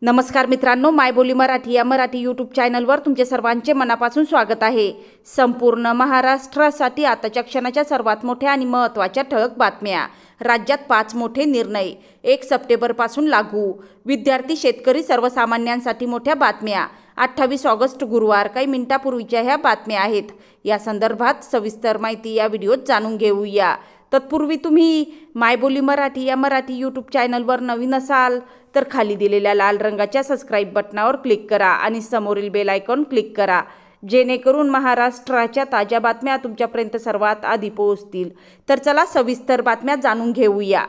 नमस्कार मित्रांनो, मायबोली मराठी या मराठी यूट्यूब चॅनलवर तुमचे सर्वांचे मनापासून स्वागत आहे। संपूर्ण महाराष्ट्रासाठी आताच्या क्षणाच्या सर्वात मोठ्या आणि महत्त्वाच्या ठळक बातम्या। राज्यात 5 मोठे निर्णय 1 सप्टेंबरपासून लागू। विद्यार्थी, शेतकरी, सर्वसामान्यांसाठी मोठ्या बातम्या। 28 ऑगस्ट गुरुवार, काही मिनिटांपूर्वीच्या ह्या बातम्या आहेत। या संदर्भात सविस्तर माहिती या व्हिडिओत जाणून घेऊया। तत्पूर्वी तुम्ही मायबोली मराठी या मराठी यूट्यूब चॅनलवर नवीन असाल तर खाली दिलेल्या लाल रंगाच्या सबस्क्राइब बटनावर क्लिक करा आणि समोरील बेल आयकॉन क्लिक करा, जेणेकरून महाराष्ट्राच्या ताज्या बातम्या तुमच्यापर्यंत सर्वात आधी पोहोचतील। तर चला सविस्तर बातम्या जाणून घेऊया।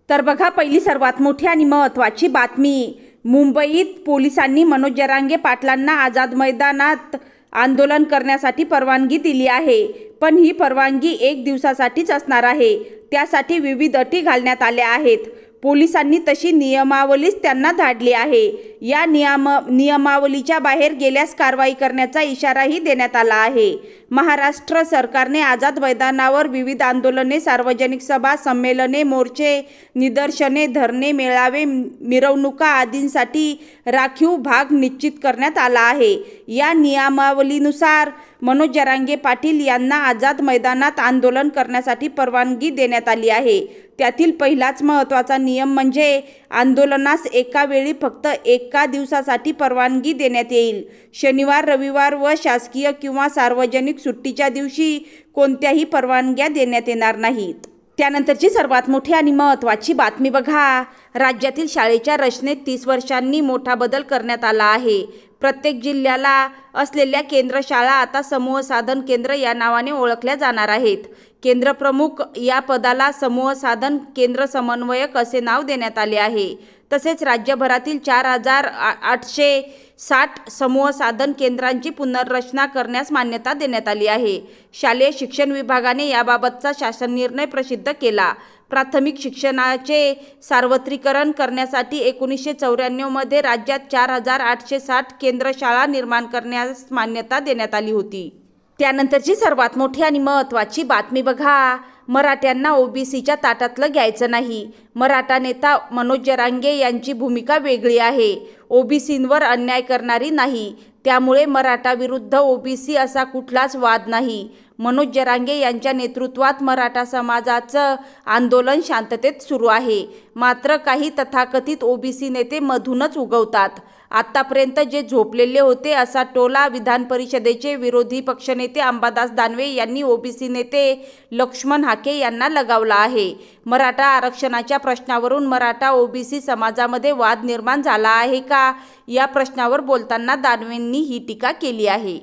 तर बघा, पहिली सर्वात मोठी आणि महत्त्वाची बातमी। मुंबईत पोलिसांनी मनोज जरांगे पाटलांना आझाद मैदानात आंदोलन करण्यासाठी परवानगी दिली आहे, पण ही परवानगी 1 दिवसासाठीच असणार आहे। त्यासाठी विविध अटी घालण्यात आल्या आहेत। पोलिसांनी तशी नियमावलीच त्यांना धाडली आहे। या नियमावलीच्या बाहेर गेल्यास कारवाई करण्याचा इशाराही देण्यात आला आहे। महाराष्ट्र सरकारने आझाद मैदानावर विविध आंदोलने, सार्वजनिक सभा, संमेलने, मोर्चे, निदर्शने, धरणे, मेळावे, मिरवणुका आदींसाठी राखीव भाग निश्चित करण्यात आला आहे। या नियमावलीनुसार मनोज जरांगे पाटील यांना आझाद मैदानात आंदोलन करण्यासाठी परवानगी देण्यात आली आहे। त्यातील पहिलाच महत्त्वाचा नियम म्हणजे आंदोलनास एका वेळी फक्त 1 दिवसासाठी परवानगी देण्यात येईल। शनिवार, रविवार व शासकीय किंवा सार्वजनिक सुट्टीच्या दिवशी कोणत्याही परवानग्या देण्यात येणार नाहीत। त्यानंतरची सर्वात मोठी आणि महत्त्वाची बातमी बघा। राज्यातील शाळेच्या रचनेत 30 वर्षांनी मोठा बदल करण्यात आला आहे। प्रत्येक जिल्ह्याला असलेल्या केंद्र शाळा आता समूह साधन केंद्र या नावाने ओळखल्या जाणार आहेत। केंद्र प्रमुख या पदाला समूह साधन केंद्र समन्वयक असे नाव देण्यात आले आहे। तसेच राज्यभरातील 4860 समूह साधन केंद्रांची पुनर्रचना करण्यास मान्यता देण्यात आली आहे। शालेय शिक्षण विभागाने याबाबतचा शासन निर्णय प्रसिद्ध केला। प्राथमिक शिक्षणाचे सार्वत्रिकरण करण्यासाठी 1994 मध्ये राज्यात 4860 केंद्र शाळा निर्माण करण्यास मान्यता देण्यात आली होती। त्यानंतरची सर्वात मोठी आणि महत्त्वाची बातमी बघा। मराठ्यांना ओबीसीच्या ताटातलं घ्यायचं नाही। मराठा नेता मनोज जरांगे यांची भूमिका वेगळी आहे। ओबीसींवर अन्याय करणारी नाही, त्यामुळे मराठा विरुद्ध ओबीसी असा कुठलाच वाद नाही। मनोज जरांगे यांच्या नेतृत्वात मराठा समाजाचं आंदोलन शांततेत सुरू आहे। मात्र काही तथाकथित ओबीसी नेते मधूनच उगवतात। आतापर्यंत जे झोपलेले होते असा टोला विधान परिषदेचे विरोधी पक्षनेते अंबादास दानवे यांनी ओबीसी नेते लक्ष्मण हाके यांना लगावला आहे। मराठा आरक्षणाच्या प्रश्नावरून मराठा ओबीसी समाजामध्ये वाद निर्माण झाला आहे का, या प्रश्नावर बोलताना दानवेंनी ही टीका केली आहे।